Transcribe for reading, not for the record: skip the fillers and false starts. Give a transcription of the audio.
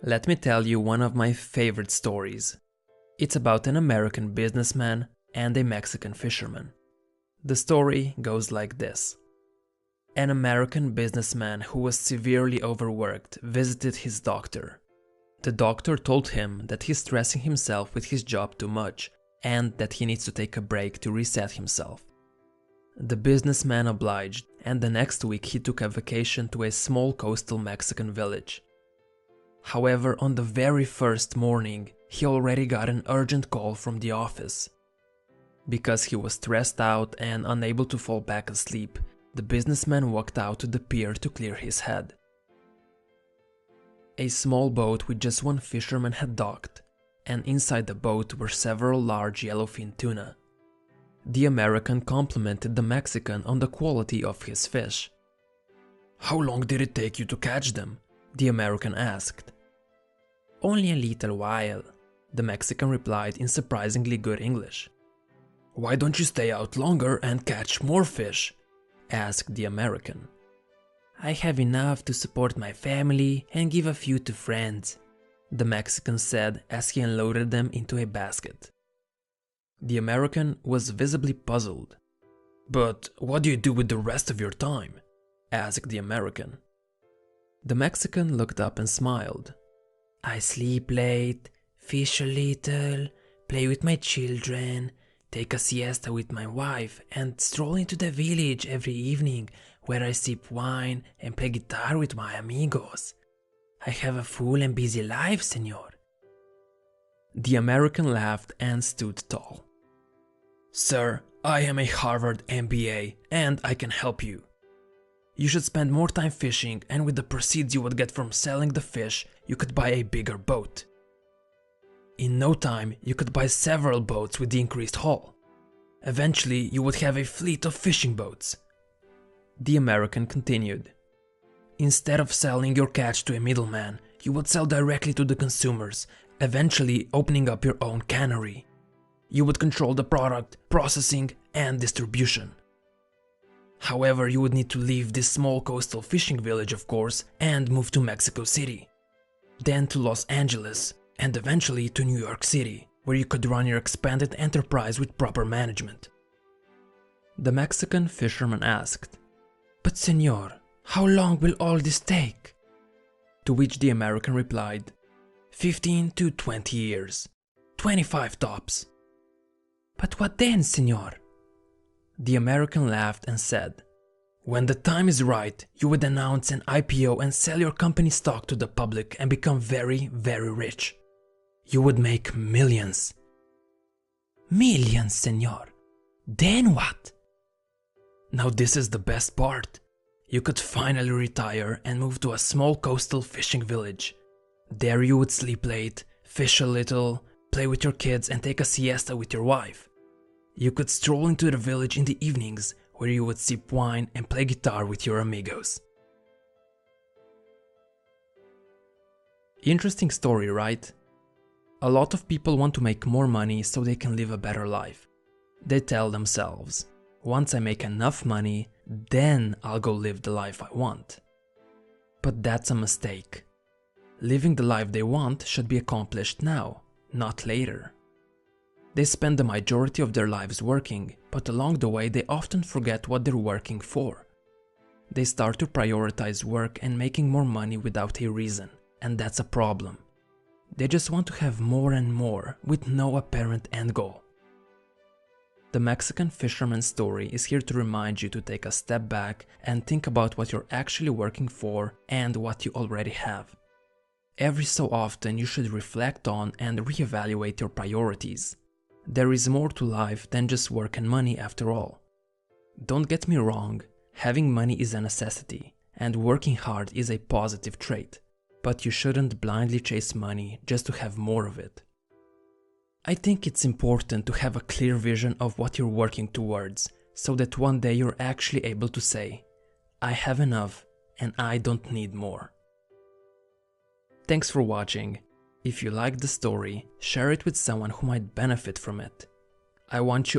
Let me tell you one of my favorite stories. It's about an American businessman and a Mexican fisherman. The story goes like this. An American businessman who was severely overworked visited his doctor. The doctor told him that he's stressing himself with his job too much and that he needs to take a break to reset himself. The businessman obliged, and the next week he took a vacation to a small coastal Mexican village. However, on the very first morning, he already got an urgent call from the office. Because he was stressed out and unable to fall back asleep, the businessman walked out to the pier to clear his head. A small boat with just one fisherman had docked, and inside the boat were several large yellowfin tuna. The American complimented the Mexican on the quality of his fish. "How long did it take you to catch them?" the American asked. "Only a little while," the Mexican replied in surprisingly good English. "Why don't you stay out longer and catch more fish?" asked the American. "I have enough to support my family and give a few to friends," the Mexican said as he unloaded them into a basket. The American was visibly puzzled. "But what do you do with the rest of your time?" asked the American. The Mexican looked up and smiled. "I sleep late, fish a little, play with my children, take a siesta with my wife, and stroll into the village every evening where I sip wine and play guitar with my amigos. I have a full and busy life, senor." The American laughed and stood tall. "Sir, I am a Harvard MBA and I can help you. You should spend more time fishing, and with the proceeds you would get from selling the fish, you could buy a bigger boat. In no time, you could buy several boats with the increased haul. Eventually, you would have a fleet of fishing boats." The American continued. "Instead of selling your catch to a middleman, you would sell directly to the consumers, eventually opening up your own cannery. You would control the product, processing, and distribution. However, you would need to leave this small coastal fishing village, of course, and move to Mexico City, then to Los Angeles, and eventually to New York City, where you could run your expanded enterprise with proper management." The Mexican fisherman asked, "But senor, how long will all this take?" To which the American replied, 15 to 20 years, 25 tops." "But what then, senor?" The American laughed and said, "When the time is right, you would announce an IPO and sell your company stock to the public and become very, very rich. You would make millions." "Millions, senor? Then what?" "Now this is the best part. You could finally retire and move to a small coastal fishing village. There you would sleep late, fish a little, play with your kids and take a siesta with your wife. You could stroll into the village in the evenings where you would sip wine and play guitar with your amigos." Interesting story, right? A lot of people want to make more money so they can live a better life. They tell themselves, "Once I make enough money, then I'll go live the life I want." But that's a mistake. Living the life they want should be accomplished now, not later. They spend the majority of their lives working, but along the way they often forget what they're working for. They start to prioritize work and making more money without a reason, and that's a problem. They just want to have more and more, with no apparent end goal. The Mexican Fisherman Story is here to remind you to take a step back and think about what you're actually working for and what you already have. Every so often you should reflect on and reevaluate your priorities. There is more to life than just work and money after all. Don't get me wrong, having money is a necessity, and working hard is a positive trait, but you shouldn't blindly chase money just to have more of it. I think it's important to have a clear vision of what you're working towards, so that one day you're actually able to say, "I have enough and I don't need more." Thanks for watching. If you liked the story, share it with someone who might benefit from it. I want you